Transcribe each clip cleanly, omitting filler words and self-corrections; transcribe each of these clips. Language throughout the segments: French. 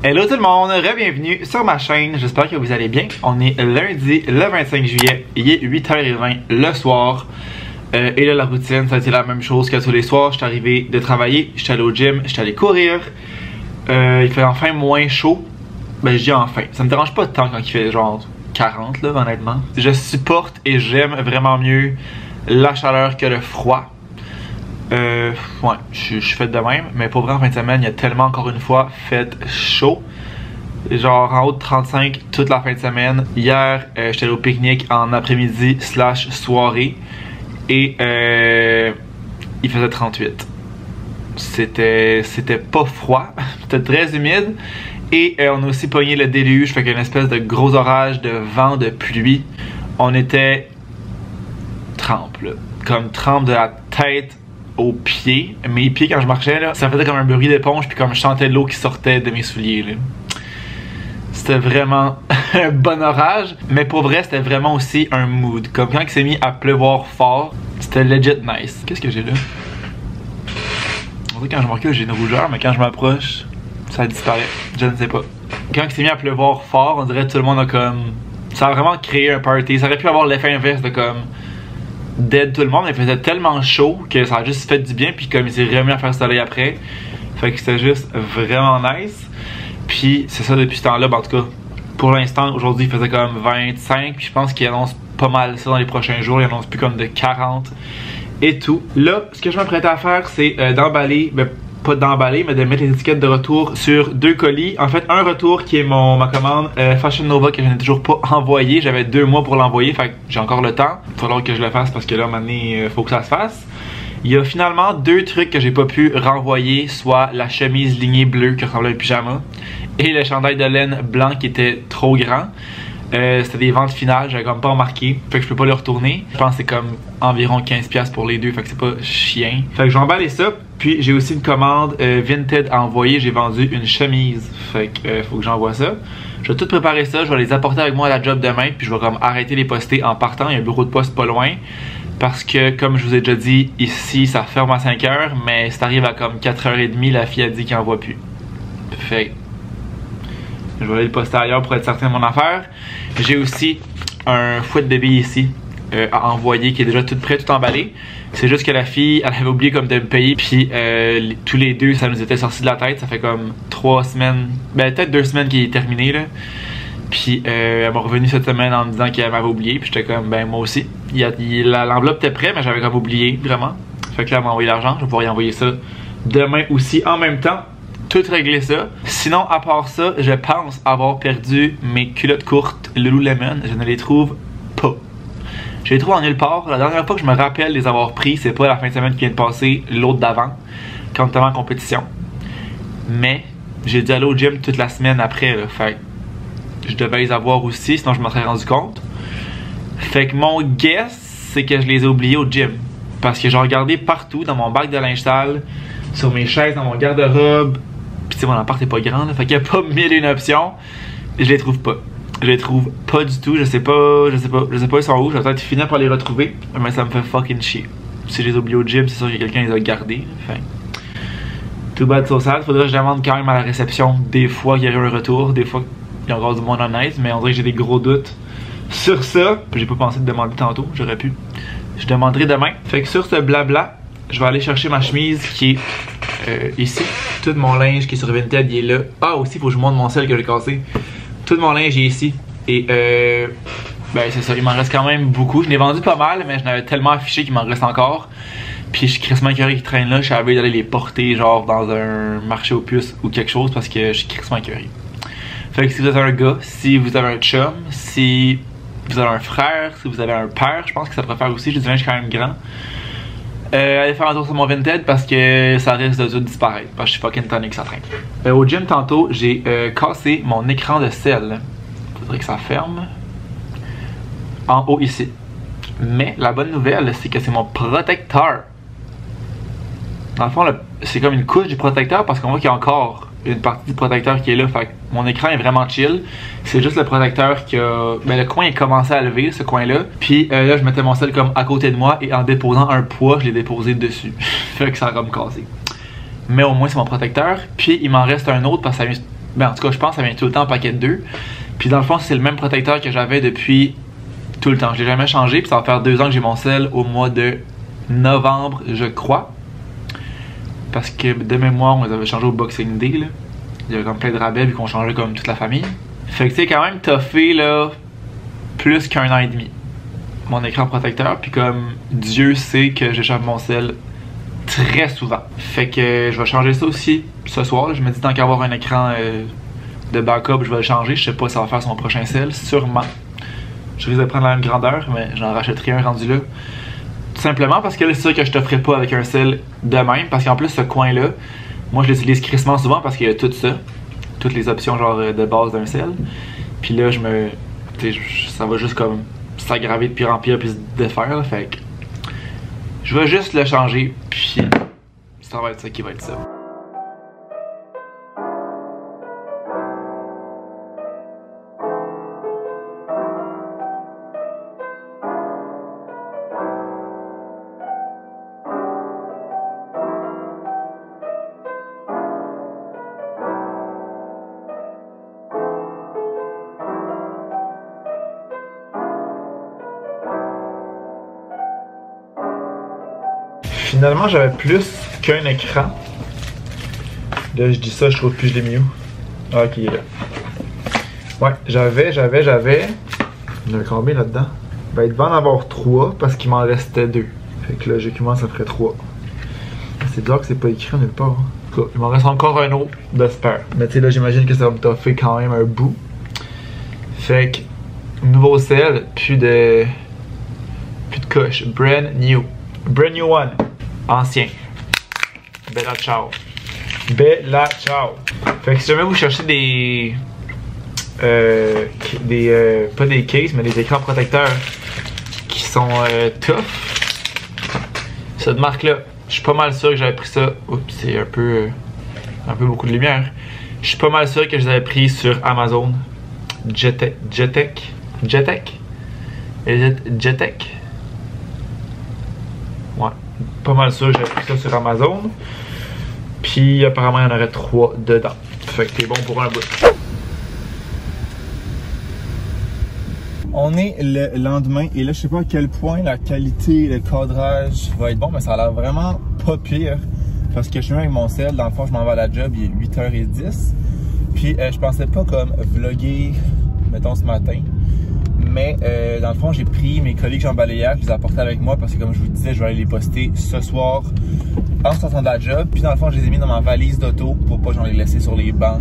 Hello tout le monde, re-bienvenue sur ma chaîne, j'espère que vous allez bien. On est lundi le 25 juillet, il est 8h20 le soir. Et là la routine, ça a été la même chose que tous les soirs. Je suis arrivé de travailler, je suis allé au gym, je suis allé courir. Il fait enfin moins chaud. Ben je dis enfin, ça me dérange pas tant quand il fait genre 40 là honnêtement. Je supporte et j'aime vraiment mieux la chaleur que le froid. Ouais, je suis fait de même, mais pour vrai en fin de semaine, il y a tellement encore une fois fait chaud. Genre en haut de 35 toute la fin de semaine. Hier, j'étais allé au pique-nique en après-midi / soirée et il faisait 38. C'était pas froid, c'était très humide et on a aussi pogné le déluge, fait qu'une espèce de gros orage de vent, de pluie. On était trempe là, comme trempe de la tête aux pieds. Mes pieds quand je marchais là, ça faisait comme un bruit d'éponge puis comme je sentais l'eau qui sortait de mes souliers là. C'était vraiment un bon orage, mais pour vrai c'était vraiment aussi un mood. Comme quand il s'est mis à pleuvoir fort, c'était legit nice. Qu'est-ce que j'ai là? On dirait que quand je me recule j'ai une rougeur, mais quand je m'approche, ça disparaît. Je ne sais pas. Quand il s'est mis à pleuvoir fort, on dirait que tout le monde a comme... Ça a vraiment créé un party. Ça aurait pu avoir l'effet inverse de comme... dead tout le monde, mais il faisait tellement chaud que ça a juste fait du bien, puis comme il s'est remis à faire soleil après, fait que c'était juste vraiment nice. Puis c'est ça depuis ce temps-là, en tout cas pour l'instant aujourd'hui il faisait comme 25, puis je pense qu'il annonce pas mal ça dans les prochains jours, il annonce plus comme de 40 et tout. Là ce que je m'apprêtais à faire c'est d'emballer, ben pas d'emballer mais de mettre les étiquettes de retour sur 2 colis. En fait un retour qui est ma commande Fashion Nova que je n'ai toujours pas envoyé, j'avais 2 mois pour l'envoyer, fait que j'ai encore le temps. Il va falloir que je le fasse parce que là à un moment donné faut que ça se fasse. Il y a finalement 2 trucs que j'ai pas pu renvoyer, soit la chemise lignée bleue qui ressemblait à un pyjama et le chandail de laine blanc qui était trop grand. C'était des ventes finales, j'avais comme pas remarqué, fait que je peux pas le retourner. Je pense que c'est comme environ 15$ pour les deux, fait que c'est pas chien. Fait que je vais emballer ça, puis j'ai aussi une commande Vinted à envoyer, j'ai vendu une chemise, fait que faut que j'envoie ça. Je vais tout préparer ça, je vais les apporter avec moi à la job demain, puis je vais comme arrêter les poster en partant, il y a un bureau de poste pas loin. Parce que comme je vous ai déjà dit, ici ça ferme à 5h, mais si t'arrives à comme 4h30, la fille a dit qu'elle envoie plus. Fait je vais aller le poster ailleurs pour être certain de mon affaire. J'ai aussi un fouet de bébé ici à envoyer qui est déjà tout prêt, tout emballé. C'est juste que la fille, elle avait oublié comme de me payer, puis tous les deux ça nous était sorti de la tête. Ça fait comme 3 semaines, ben peut-être 2 semaines qu'il est terminé là. Puis elle m'a revenu cette semaine en me disant qu'elle m'avait oublié, puis j'étais comme ben moi aussi. L'enveloppe était prête mais j'avais comme oublié vraiment. Fait que là elle m'a envoyé l'argent, je vais pouvoir y envoyer ça demain aussi en même temps. Tout régler ça. Sinon à part ça, je pense avoir perdu mes culottes courtes Lululemon. Je ne les trouve pas. Je les trouve en nulle part. La dernière fois que je me rappelle les avoir pris, c'est pas la fin de semaine qui vient de passer, l'autre d'avant, quand on était en compétition. Mais j'ai dû aller au gym toute la semaine après là, fait je devais les avoir aussi, sinon je m'en serais rendu compte. Fait que mon guess, c'est que je les ai oubliés au gym. Parce que j'ai regardé partout, dans mon bac de linge sale, sur mes chaises, dans mon garde-robe. Puis tu sais, mon appart est pas grand, là, fait qu'il y a pas 1001 options. Je les trouve pas. Je les trouve pas du tout, je sais pas ils sont où. Je vais peut-être finir par les retrouver, mais ça me fait fucking chier. Si je les ai oubliés au gym, c'est sûr que quelqu'un les a gardés. Fait too bad so sad. Faudrait que je demande quand même à la réception des fois qu'il y a eu un retour, des fois il y a encore du monde honnête, mais on dirait que j'ai des gros doutes sur ça. J'ai pas pensé de demander tantôt, j'aurais pu. Je demanderai demain. Fait que sur ce blabla, je vais aller chercher ma chemise qui est ici. Tout mon linge qui est sur Vinted, il est là. Ah aussi, il faut que je monte mon sel que j'ai cassé. Tout mon linge est ici. Et ben c'est ça, il m'en reste quand même beaucoup. Je l'ai vendu pas mal, mais je n'avais tellement affiché qu'il m'en reste encore. Puis je suis crissement écœuré qui traîne là. Je suis habitué d'aller les porter genre dans un marché aux puces ou quelque chose parce que je suis crissement écœuré. Fait que si vous êtes un gars, si vous avez un chum, si vous avez un frère, si vous avez un père, je pense que ça pourrait faire aussi, je dirais que je suis quand même grand. Allez faire un tour sur mon Vinted parce que ça risque de tout disparaître. Parce que je suis fucking tanné que ça traîne. Au gym tantôt, j'ai cassé mon écran de sel. Faudrait que ça ferme. En haut ici. Mais la bonne nouvelle, c'est que c'est mon protecteur. Dans le fond, c'est comme une couche du protecteur parce qu'on voit qu'il y a encore une partie du protecteur qui est là. Fait que mon écran est vraiment chill. C'est juste le protecteur qui a... Ben, le coin a commencé à lever, ce coin-là. Puis là, je mettais mon sel comme à côté de moi et en déposant un poids, je l'ai déposé dessus. Fait que ça a comme cassé. Mais au moins, c'est mon protecteur. Puis il m'en reste un autre parce que Ben en tout cas, je pense que ça vient tout le temps en paquet de 2. Puis dans le fond, c'est le même protecteur que j'avais depuis tout le temps. Je l'ai jamais changé. Puis ça va faire 2 ans que j'ai mon sel au mois de novembre, je crois. Parce que de mémoire, on les avait changés au Boxing Day. Là. Il y avait comme plein de rabais vu qu'on changeait comme toute la famille. Fait que c'est quand même toffé là, plus qu'1 an et demi. Mon écran protecteur. Puis comme Dieu sait que j'échappe mon sel très souvent. Fait que je vais changer ça aussi ce soir. Je me dis tant qu'à avoir un écran de backup, je vais le changer. Je sais pas si ça va faire son prochain sel. Sûrement. Je risque de prendre la même grandeur, mais j'en rachèterai un rendu là. Tout simplement parce que là, c'est sûr que je t'offrais pas avec un sel de même. Parce qu'en plus, ce coin-là, moi je l'utilise crissement souvent parce qu'il y a tout ça. Toutes les options genre de base d'un sel. Puis là, ça va juste comme s'aggraver de pire en pire puis se défaire. Là, fait que je vais juste le changer. Puis ça va être ça qui va être ça. Finalement, j'avais plus qu'un écran. Là, je dis ça, je trouve plus, je l'ai mis où? Ah, ok, il est là. Ouais, j'avais. Il y en avait combien là-dedans? Ben, il devait en avoir 3 parce qu'il m'en restait 2. Fait que là, j'ai commencé, ça ferait 3. C'est bizarre que c'est pas écrit nulle part. En tout cas, il m'en reste encore un autre de spare. Mais tu sais, là, j'imagine que ça va me toffer quand même un bout. Fait que, nouveau sel, plus de coche. Brand new one. Ancien. Bella ciao. Bella ciao. Fait que si jamais vous cherchez pas des cases, mais des écrans protecteurs qui sont tough, cette marque-là, je suis pas mal sûr que j'avais pris ça. Oups, c'est un peu beaucoup de lumière. Je suis pas mal sûr que je les avais pris sur Amazon. Jetech. Ouais, pas mal sûr que j'avais pris ça sur Amazon. Puis apparemment il y en aurait 3 dedans. Fait que t'es bon pour un bout. On est le lendemain et là je sais pas à quel point la qualité, le cadrage va être bon, mais ça a l'air vraiment pas pire. Parce que je suis avec mon sel, dans le fond je m'en vais à la job, il est 8h10. Puis je pensais pas comme vlogger, mettons ce matin. Mais dans le fond, j'ai pris mes colis que j'ai emballés hier, je les ai apportés avec moi parce que comme je vous disais, je vais aller les poster ce soir en sortant de la job. Puis dans le fond, je les ai mis dans ma valise d'auto pour pas que j'en les laisse sur les bancs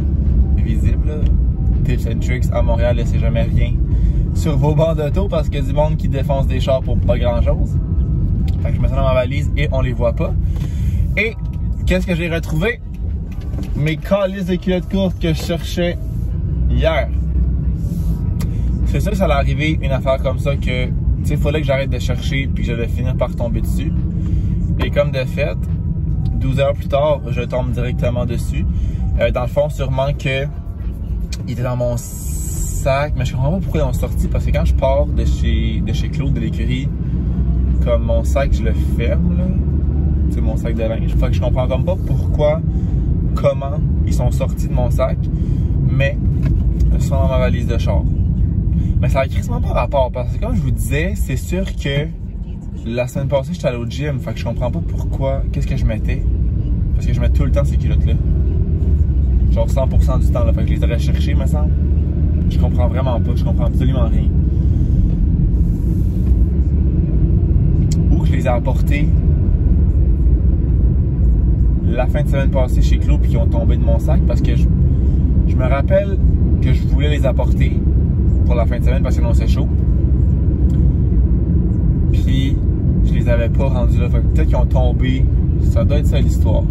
visibles. Tips and tricks à Montréal, laissez jamais rien sur vos bancs d'auto parce qu'il y a du monde qui défonce des chars pour pas grand chose. Fait que je mets ça dans ma valise et on les voit pas. Et qu'est-ce que j'ai retrouvé? Mes calices de culottes courtes que je cherchais hier. C'est sûr que ça allait arriver une affaire comme ça que, tu sais, il fallait que j'arrête de chercher puis que j'allais finir par tomber dessus. Et comme de fait, 12 heures plus tard, je tombe directement dessus. Dans le fond, sûrement que il était dans mon sac, mais je comprends pas pourquoi ils ont sorti parce que quand je pars de chez Claude de l'écurie, comme mon sac, je le ferme, là. C'est mon sac de linge. Fait que je comprends comme pas pourquoi, comment ils sont sortis de mon sac, mais ils sont dans ma valise de char. Mais ça a crissement pas rapport parce que comme je vous disais, c'est sûr que la semaine passée j'étais allé au gym, fait que je comprends pas pourquoi, qu'est-ce que je mettais. Parce que je mets tout le temps ces culottes là. Genre 100% du temps là, fait que je les aurais cherchées me semble. Je comprends vraiment pas, je comprends absolument rien. Ou que je les ai apportés la fin de semaine passée chez Claude puis qui ont tombé de mon sac parce que je me rappelle que je voulais les apporter pour la fin de semaine parce que non c'est chaud. Puis je les avais pas rendus là. Fait que peut-être qu'ils ont tombé. Ça doit être ça l'histoire.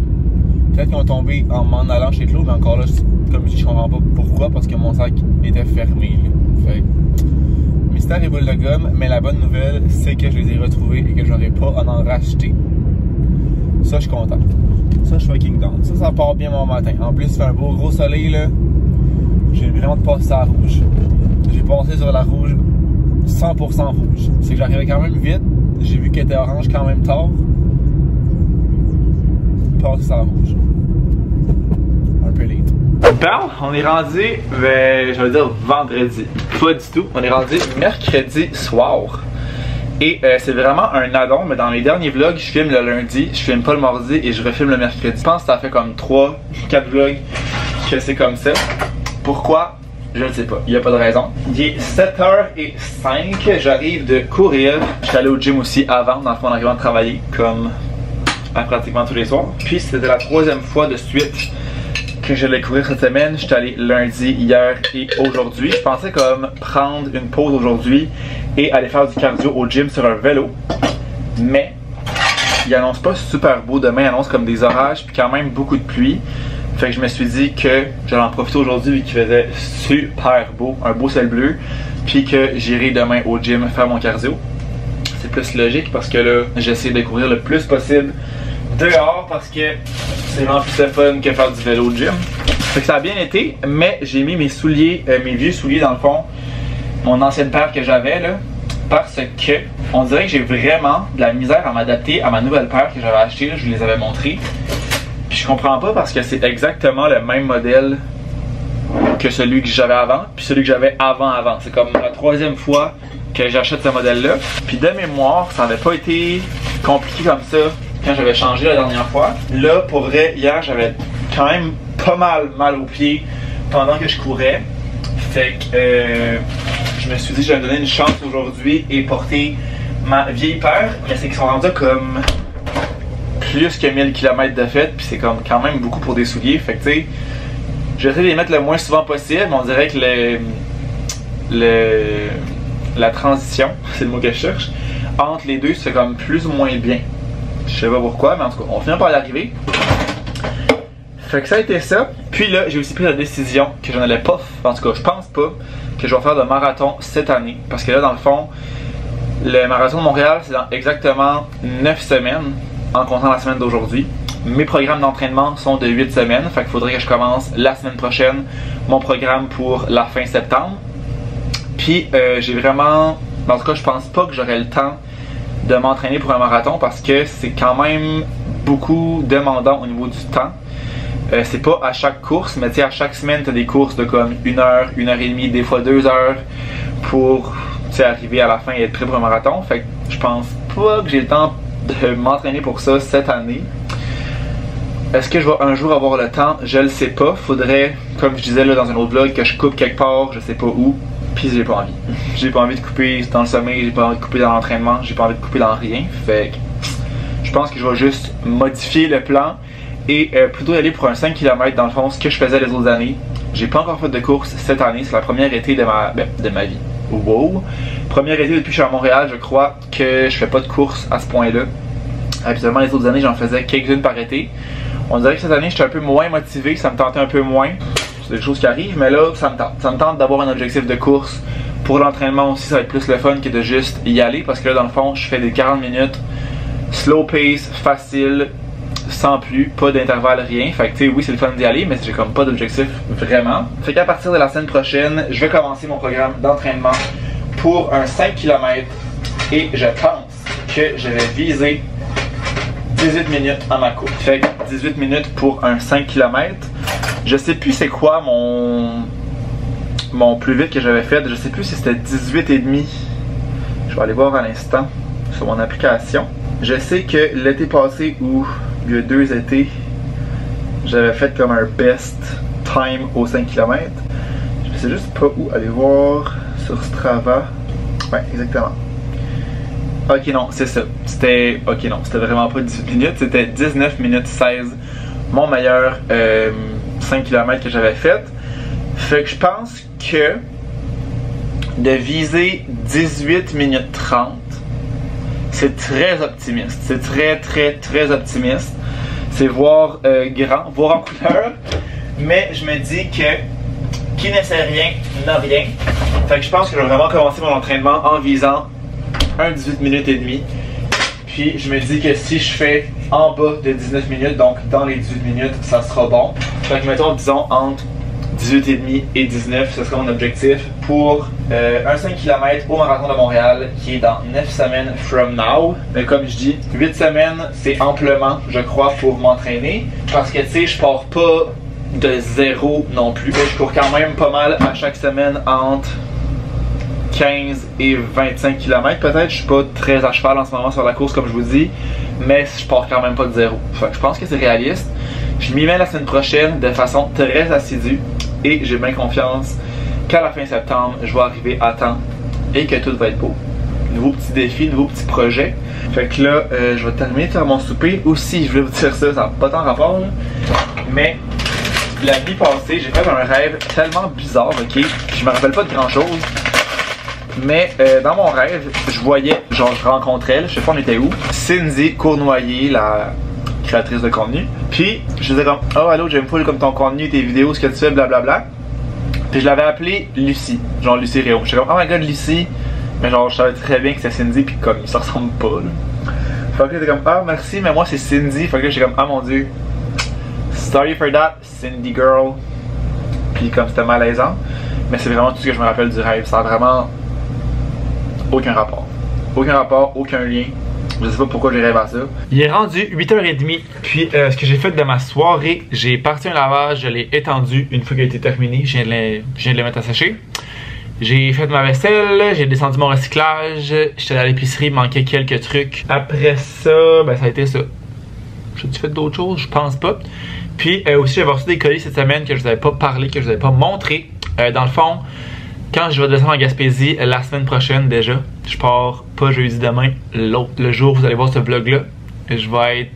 Peut-être qu'ils ont tombé en m'en allant chez Claude, mais encore là, comme je dis, je comprends pas pourquoi parce que mon sac était fermé. Là. Fait que, mystère et boule de gomme, mais la bonne nouvelle, c'est que je les ai retrouvés et que j'aurais pas à en racheter. Ça, je suis content. Ça, je suis fucking down. Ça part bien mon matin. En plus, il fait un beau gros soleil là. J'ai vraiment passé à rouge. J'ai passé sur la rouge 100% rouge. C'est que j'arrivais quand même vite. J'ai vu qu'elle était orange quand même tard. Passé sur la rouge. Un peu late. Bon, on est rendu, j'allais dire vendredi. Pas du tout. On est rendu mercredi soir. Et c'est vraiment un addon, mais dans les derniers vlogs, je filme le lundi, je filme pas le mardi et je refilme le mercredi. Je pense que ça fait comme 3-4 vlogs que c'est comme ça. Pourquoi? Je ne sais pas, il n'y a pas de raison. Il est 7h05, j'arrive de courir. J'étais allé au gym aussi avant, dans le fond, en arrivant de travailler, comme pratiquement tous les soirs. Puis c'était la 3e fois de suite que j'allais courir cette semaine. J'étais allé lundi, hier et aujourd'hui. Je pensais comme prendre une pause aujourd'hui et aller faire du cardio au gym sur un vélo. Mais il annonce pas super beau demain, il annonce comme des orages puis quand même beaucoup de pluie. Fait que je me suis dit que j'allais en profiter aujourd'hui vu qu'il faisait super beau, un beau ciel bleu, puis que j'irai demain au gym faire mon cardio. C'est plus logique parce que là, j'essaie de courir le plus possible dehors parce que c'est vraiment plus de fun que faire du vélo au gym. Fait que ça a bien été, mais j'ai mis mes souliers, mes vieux souliers dans le fond, mon ancienne paire que j'avais là, parce que on dirait que j'ai vraiment de la misère à m'adapter à ma nouvelle paire que j'avais achetée, là, je vous les avais montrées. Puis je comprends pas parce que c'est exactement le même modèle que celui que j'avais avant, puis celui que j'avais avant. C'est comme la 3e fois que j'achète ce modèle-là. Puis de mémoire, ça n'avait pas été compliqué comme ça quand j'avais changé la dernière fois. Là, pour vrai, hier, j'avais quand même pas mal aux pieds pendant que je courais. Fait que je me suis dit que j'allais me donner une chance aujourd'hui et porter ma vieille paire. Mais c'est qu'ils sont rendus comme plus que 1000 km de fête, puis c'est comme quand même beaucoup pour des souliers. Fait que tu sais, j'essaie de les mettre le moins souvent possible, mais on dirait que la transition, c'est le mot que je cherche, entre les deux, c'est comme plus ou moins bien. Je sais pas pourquoi, mais en tout cas, on finit par y arriver. Fait que ça a été ça. Puis là, j'ai aussi pris la décision que je n'allais pas, en tout cas, je pense pas, que je vais faire de marathon cette année. Parce que là, dans le fond, le marathon de Montréal, c'est dans exactement 9 semaines. En comptant la semaine d'aujourd'hui. Mes programmes d'entraînement sont de 8 semaines, fait qu'il faudrait que je commence la semaine prochaine mon programme pour la fin septembre. Puis j'ai vraiment, en tout cas je pense pas que j'aurai le temps de m'entraîner pour un marathon parce que c'est quand même beaucoup demandant au niveau du temps. C'est pas à chaque course, mais tu sais à chaque semaine tu as des courses de comme 1 heure, 1h30, des fois 2 heures pour arriver à la fin et être prêt pour un marathon. Fait que je pense pas que j'ai le temps de m'entraîner pour ça cette année. Est-ce que je vais un jour avoir le temps? Je le sais pas. Faudrait, comme je disais là dans un autre vlog, que je coupe quelque part, je sais pas où. Puis j'ai pas envie. J'ai pas envie de couper dans le sommeil, j'ai pas envie de couper dans l'entraînement, j'ai pas envie de couper dans rien. Fait que je pense que je vais juste modifier le plan et plutôt aller pour un 5 km dans le fond, ce que je faisais les autres années. J'ai pas encore fait de course cette année, c'est la première été de ma vie. Wow! Première été depuis que je suis à Montréal, je crois que je fais pas de course à ce point-là. Habituellement, les autres années, j'en faisais quelques-unes par été. On dirait que cette année, j'étais un peu moins motivé, ça me tentait un peu moins. C'est des choses qui arrivent, mais là, ça me tente. Ça me tente d'avoir un objectif de course. Pour l'entraînement aussi, ça va être plus le fun que de juste y aller, parce que là, dans le fond, je fais des 40 minutes, slow pace, facile, sans plus, pas d'intervalle, rien. Fait que tu sais, oui, c'est le fun d'y aller, mais j'ai comme pas d'objectif vraiment. Fait qu'à partir de la semaine prochaine, je vais commencer mon programme d'entraînement pour un 5 km et je pense que je vais viser 18 minutes à ma course. Fait que 18 minutes pour un 5 km. Je sais plus c'est quoi mon plus vite que j'avais fait. Je sais plus si c'était 18,5. Je vais aller voir à l'instant sur mon application. Je sais que l'été passé ou il y a 2 étés, j'avais fait comme un best time au 5 km. Je sais juste pas où aller voir sur Strava. Ouais, exactement. Ok, non, c'est ça. C'était. Ok, non, c'était vraiment pas 18 minutes, c'était 19 minutes 16. Mon meilleur 5 km que j'avais fait. Fait que je pense que de viser 18 minutes 30, c'est très optimiste. C'est très optimiste. C'est voir grand, voir en couleur. Mais je me dis que qui ne sait rien n'a rien. Fait que je pense que je vais vraiment commencer mon entraînement en visant un 18 minutes et demi. Puis je me dis que si je fais en bas de 19 minutes, donc dans les 18 minutes, ça sera bon. Fait que mettons, disons, entre 18,5 et 19, ce sera mon objectif pour un 5 km au Marathon de Montréal qui est dans 9 semaines from now. Mais comme je dis, 8 semaines, c'est amplement, je crois, pour m'entraîner. Parce que tu sais, je pars pas de 0 non plus. Mais je cours quand même pas mal à chaque semaine entre 15 et 25 km peut-être. Je suis pas très à cheval en ce moment sur la course comme je vous dis, mais je pars quand même pas de 0. Fait que je pense que c'est réaliste. Je m'y mets la semaine prochaine de façon très assidue et j'ai bien confiance qu'à la fin septembre, je vais arriver à temps et que tout va être beau. Nouveau petit défi, nouveau petit projet. Fait que là, je vais terminer de faire mon souper. Aussi, je voulais vous dire ça n'a pas tant rapport là, mais la nuit passée, j'ai fait un rêve tellement bizarre, ok? Je me rappelle pas de grand chose. Mais dans mon rêve, je voyais, genre je rencontrais, je sais pas on était où, Cindy Cournoyer, la créatrice de contenu. Puis je disais comme, oh allô, j'aime full comme ton contenu, tes vidéos, ce que tu fais, blablabla. Puis je l'avais appelée Lucie, genre Lucie Réau. J'étais comme, oh my god, Lucie. Mais genre je savais très bien que c'était Cindy, puis comme ils se ressemblent pas là. Fait que j'étais comme, ah merci, mais moi c'est Cindy. Fait que j'étais comme, ah mon dieu, sorry for that, Cindy girl. Puis comme c'était malaisant. Mais c'est vraiment tout ce que je me rappelle du rêve. Ça a vraiment aucun rapport. Aucun rapport, aucun lien. Je sais pas pourquoi j'ai rêvé à ça. Il est rendu 8h30. Puis ce que j'ai fait de ma soirée, j'ai parti un lavage, je l'ai étendu une fois qu'il a été terminé. Je viens de le mettre à sécher. J'ai fait ma vaisselle, j'ai descendu mon recyclage. J'étais à l'épicerie, il manquait quelques trucs. Après ça, ben ça a été ça. J'ai-tu fait d'autres choses? Je pense pas. Puis aussi, j'avais reçu des colis cette semaine que je vous avais pas parlé, que je vous avais pas montré. Dans le fond, quand je vais descendre en Gaspésie la semaine prochaine déjà, je pars pas jeudi demain, le jour où vous allez voir ce vlog là, je vais être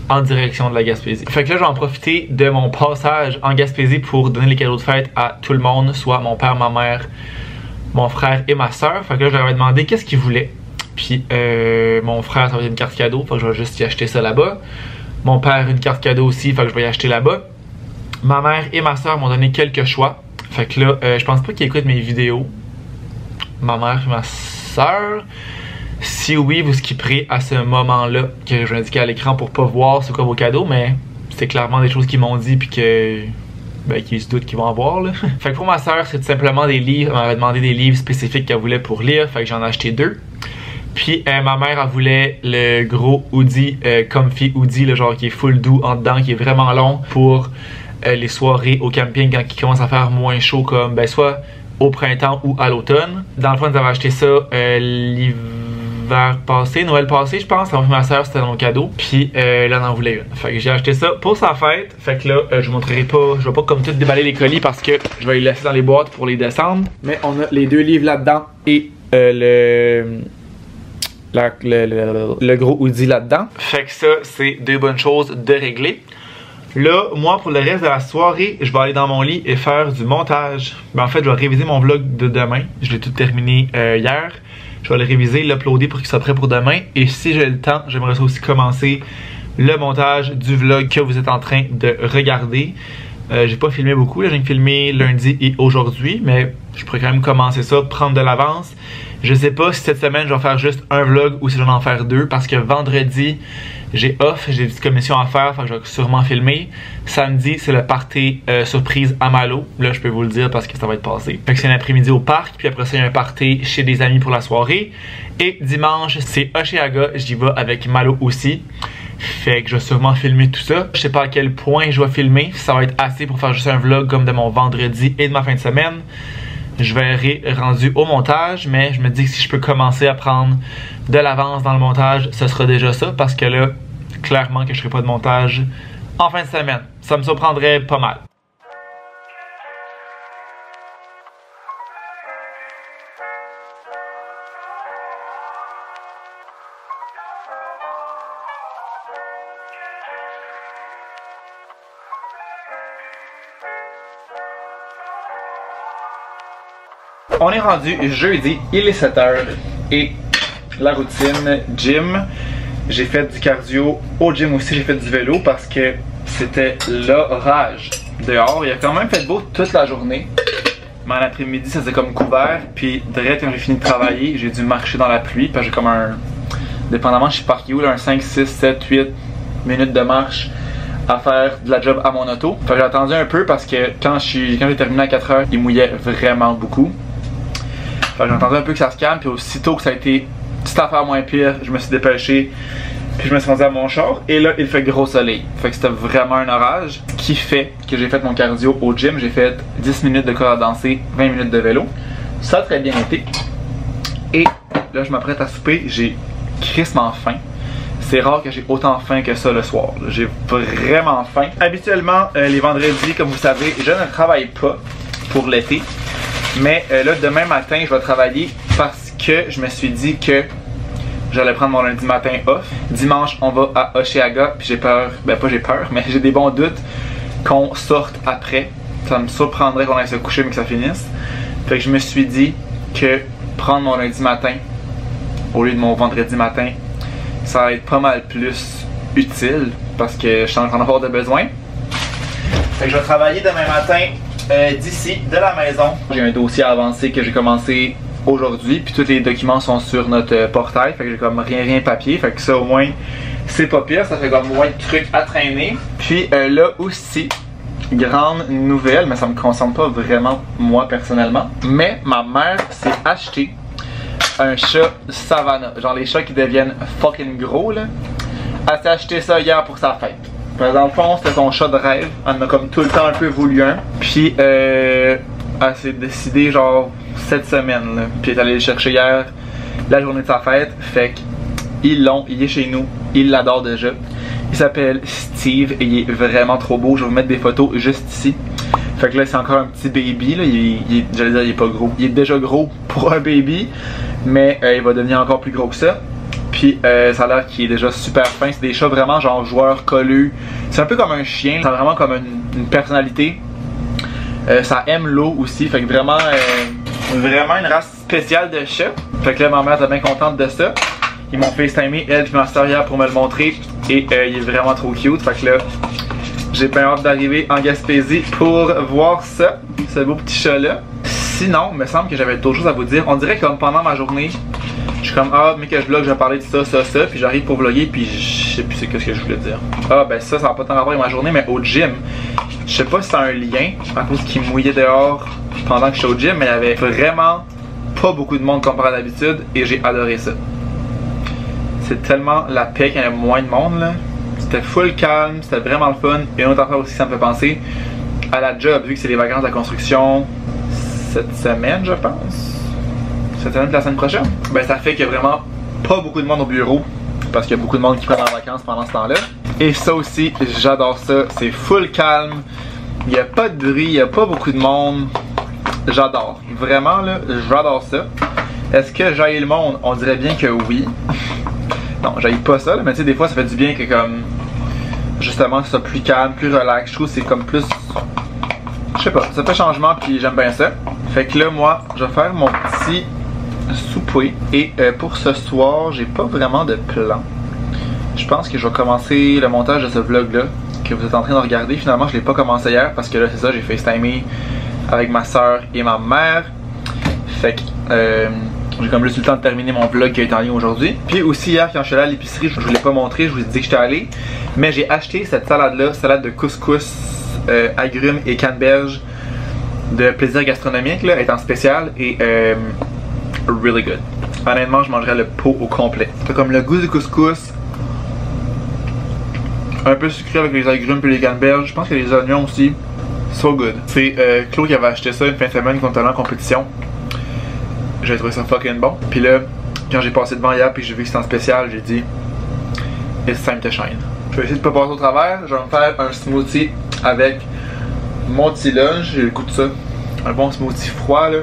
en direction de la Gaspésie. Fait que là je vais en profiter de mon passage en Gaspésie pour donner les cadeaux de fête à tout le monde, soit mon père, ma mère, mon frère et ma soeur. Fait que là je leur ai demandé qu'est-ce qu'ils voulaient. Puis mon frère ça va être une carte cadeau, fait que je vais juste y acheter ça là-bas. Mon père une carte cadeau aussi, fait que je vais y acheter là-bas. Ma mère et ma soeur m'ont donné quelques choix. Fait que là, je pense pas qu'ils écoutent mes vidéos. Ma mère et ma soeur. Si oui, vous skipperez à ce moment-là que je vais indiquer à l'écran pour pas voir c'est quoi vos cadeaux, mais c'est clairement des choses qu'ils m'ont dit puis que ben, qu'ils se doutent qu'ils vont avoir là. Fait que pour ma soeur, c'est tout simplement des livres. Elle m'avait demandé des livres spécifiques qu'elle voulait pour lire, fait que j'en ai acheté 2. Puis ma mère, elle voulait le gros hoodie, comfy hoodie, le genre qui est full doux en dedans, qui est vraiment long pour les soirées au camping quand il commence à faire moins chaud, comme ben soit au printemps ou à l'automne. Dans le fond, nous avons acheté ça l'hiver passé, Noël passé je pense. Ma soeur c'était dans mon cadeau. Puis là elle en voulait une. Fait que j'ai acheté ça pour sa fête. Fait que là je vous montrerai pas, je vais pas comme tout déballer les colis parce que je vais les laisser dans les boîtes pour les descendre. Mais on a les 2 livres là-dedans et le gros hoodie là-dedans. Fait que ça c'est 2 bonnes choses de régler. Là, moi, pour le reste de la soirée, je vais aller dans mon lit et faire du montage. Ben, en fait, je vais réviser mon vlog de demain. Je l'ai tout terminé hier. Je vais le réviser, l'uploader pour qu'il soit prêt pour demain. Et si j'ai le temps, j'aimerais aussi commencer le montage du vlog que vous êtes en train de regarder. J'ai pas filmé beaucoup, j'ai filmé lundi et aujourd'hui, mais je pourrais quand même commencer ça, prendre de l'avance. Je sais pas si cette semaine je vais faire juste un vlog ou si je vais en faire 2 parce que vendredi j'ai off, j'ai des petites commissions à faire, fait que je vais sûrement filmer. Samedi c'est le party surprise à Malo, là je peux vous le dire parce que ça va être passé. Fait que c'est un après-midi au parc, puis après ça il y a un party chez des amis pour la soirée. Et dimanche c'est Hochelaga, j'y vais avec Malo aussi. Fait que je vais sûrement filmer tout ça. Je sais pas à quel point je vais filmer, ça va être assez pour faire juste un vlog comme de mon vendredi et de ma fin de semaine. Je verrai rendu au montage, mais je me dis que si je peux commencer à prendre de l'avance dans le montage, ce sera déjà ça, parce que là, clairement que je ferai pas de montage en fin de semaine. Ça me surprendrait pas mal. On est rendu jeudi, il est 7h et la routine gym. J'ai fait du cardio au gym aussi, j'ai fait du vélo parce que c'était l'orage dehors. Il a quand même fait beau toute la journée. Mais en après-midi, ça faisait comme couvert. Puis direct quand j'ai fini de travailler, j'ai dû marcher dans la pluie. Puis j'ai comme un, dépendamment je suis parqué où, là, un 5, 6, 7, 8 minutes de marche à faire de la job à mon auto. Fait que j'ai attendu un peu parce que quand j'ai terminé à 4h, il mouillait vraiment beaucoup. J'ai entendu un peu que ça se calme, puis aussitôt que ça a été petite affaire moins pire, je me suis dépêché Puis je me suis rendu à mon char et là il fait gros soleil. Fait que c'était vraiment un orage. Ce qui fait que j'ai fait mon cardio au gym. J'ai fait 10 minutes de corde à danser, 20 minutes de vélo. Ça a très bien été. Et là je m'apprête à souper. J'ai crissement faim. C'est rare que j'ai autant faim que ça le soir. J'ai vraiment faim. Habituellement, les vendredis, comme vous savez, je ne travaille pas pour l'été. Mais là, demain matin, je vais travailler parce que je me suis dit que j'allais prendre mon lundi matin off. Dimanche, on va à Oshéaga. Puis j'ai peur, ben pas j'ai peur, mais j'ai des bons doutes qu'on sorte après. Ça me surprendrait qu'on aille se coucher mais que ça finisse. Fait que je me suis dit que prendre mon lundi matin au lieu de mon vendredi matin, ça va être pas mal plus utile parce que je suis en train d'avoir de besoin. Fait que je vais travailler demain matin d'ici, de la maison. J'ai un dossier avancé que j'ai commencé aujourd'hui, puis tous les documents sont sur notre portail, fait que j'ai comme rien papier, fait que ça au moins c'est pas pire, ça fait comme moins de trucs à traîner. Puis là aussi, grande nouvelle, mais ça me concerne pas vraiment moi personnellement, mais ma mère s'est acheté un chat Savannah, genre les chats qui deviennent fucking gros là. Elle s'est acheté ça hier pour sa fête. Dans le fond, c'était son chat de rêve. Elle en a comme tout le temps un peu voulu un. Puis elle s'est décidée genre cette semaine là. Puis elle est allée le chercher hier, la journée de sa fête. Fait qu'ils l'ont, il est chez nous, il l'adore déjà. Il s'appelle Steve et il est vraiment trop beau. Je vais vous mettre des photos juste ici. Fait que là c'est encore un petit baby là, j'allais dire il est pas gros. Il est déjà gros pour un baby, mais il va devenir encore plus gros que ça. Puis ça a l'air qu'il est déjà super fin. C'est des chats vraiment genre joueurs collus. C'est un peu comme un chien, ça a vraiment comme une personnalité. Ça aime l'eau aussi, fait que vraiment une race spéciale de chat. Fait que là ma mère est bien contente de ça. Ils m'ont FaceTimé elle et ma soeur hier pour me le montrer. Et il est vraiment trop cute. Fait que là j'ai bien hâte d'arriver en Gaspésie pour voir ça, ce beau petit chat là. Sinon, il me semble que j'avais d'autres choses à vous dire. On dirait que comme pendant ma journée, je suis comme mais que je vlog, je vais parler de ça, puis j'arrive pour vlogger, puis je sais plus c'est ce que je voulais dire. Ben ça n'a pas tant rapport avec ma journée, mais au gym, je sais pas si c'est un lien, à cause qu'il mouillait dehors pendant que je suis au gym, mais il y avait vraiment pas beaucoup de monde comparé à d'habitude, et j'ai adoré ça. C'est tellement la paix qu'il y avait moins de monde là. C'était full calme, c'était vraiment le fun. Et une autre affaire aussi, ça me fait penser à la job, vu que c'est les vacances de la construction cette semaine, je pense. Cette semaine de la semaine prochaine. Ben ça fait qu'il y a vraiment pas beaucoup de monde au bureau, parce qu'il y a beaucoup de monde qui prennent en vacances pendant ce temps-là. Et ça aussi, j'adore ça. C'est full calme. Il n'y a pas de bruit, il n'y a pas beaucoup de monde. J'adore. Vraiment là, j'adore ça. Est-ce que j'haïs le monde? On dirait bien que oui. Non, j'haïs pas ça, là, mais tu sais, des fois ça fait du bien que comme justement ça soit plus calme, plus relax. Je trouve que c'est comme plus, je sais pas, ça fait changement puis j'aime bien ça. Fait que là moi, je vais faire mon petit souper et pour ce soir, j'ai pas vraiment de plan. Je pense que je vais commencer le montage de ce vlog là que vous êtes en train de regarder. Finalement, je l'ai pas commencé hier parce que là c'est ça, j'ai FaceTimé avec ma soeur et ma mère. Fait que j'ai comme juste eu le temps de terminer mon vlog qui est en ligne aujourd'hui. Puis aussi hier quand je suis allé à l'épicerie, je vous l'ai pas montré, je vous ai dit que j'étais allé. Mais j'ai acheté cette salade là, salade de couscous, agrumes et canneberge de plaisir gastronomique là, elle est en spécial et really good. Honnêtement, je mangerais le pot au complet. C'est comme le goût du couscous, un peu sucré avec les agrumes et les canneberges. Je pense que les oignons aussi, so good. C'est Claude qui avait acheté ça une fin de semaine quand on était en compétition. J'ai trouvé ça fucking bon. Puis là, quand j'ai passé devant hier puis j'ai vu que c'était en spécial, j'ai dit it's time to shine. Je vais essayer de pas passer au travers. Je vais me faire un smoothie avec mon petit lunch. J'ai le goût de ça. Un bon smoothie froid là.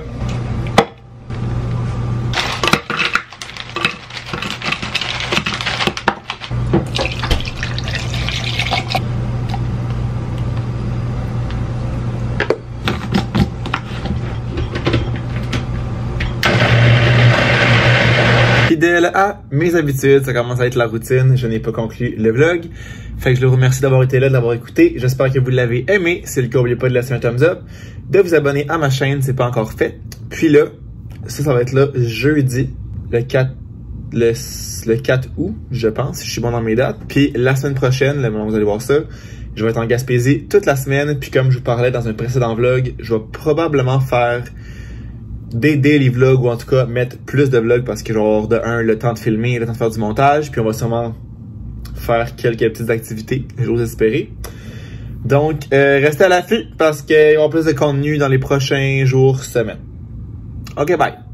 Fidèle à mes habitudes, ça commence à être la routine, je n'ai pas conclu le vlog. Fait que je vous remercie d'avoir été là, de l'avoir écouté. J'espère que vous l'avez aimé. Si c'est le cas, n'oubliez pas de laisser un thumbs up, de vous abonner à ma chaîne, c'est pas encore fait. Puis là, ça va être là jeudi, le 4 août, je pense, si je suis bon dans mes dates. Puis la semaine prochaine, là, vous allez voir ça, je vais être en Gaspésie toute la semaine. Puis comme je vous parlais dans un précédent vlog, je vais probablement faire des daily vlogs ou en tout cas mettre plus de vlogs parce que genre de un le temps de filmer, le temps de faire du montage, puis on va sûrement faire quelques petites activités, j'ose espérer. Donc, restez à l'affût parce qu'il y aura plus de contenu dans les prochains jours, semaines. Ok, bye!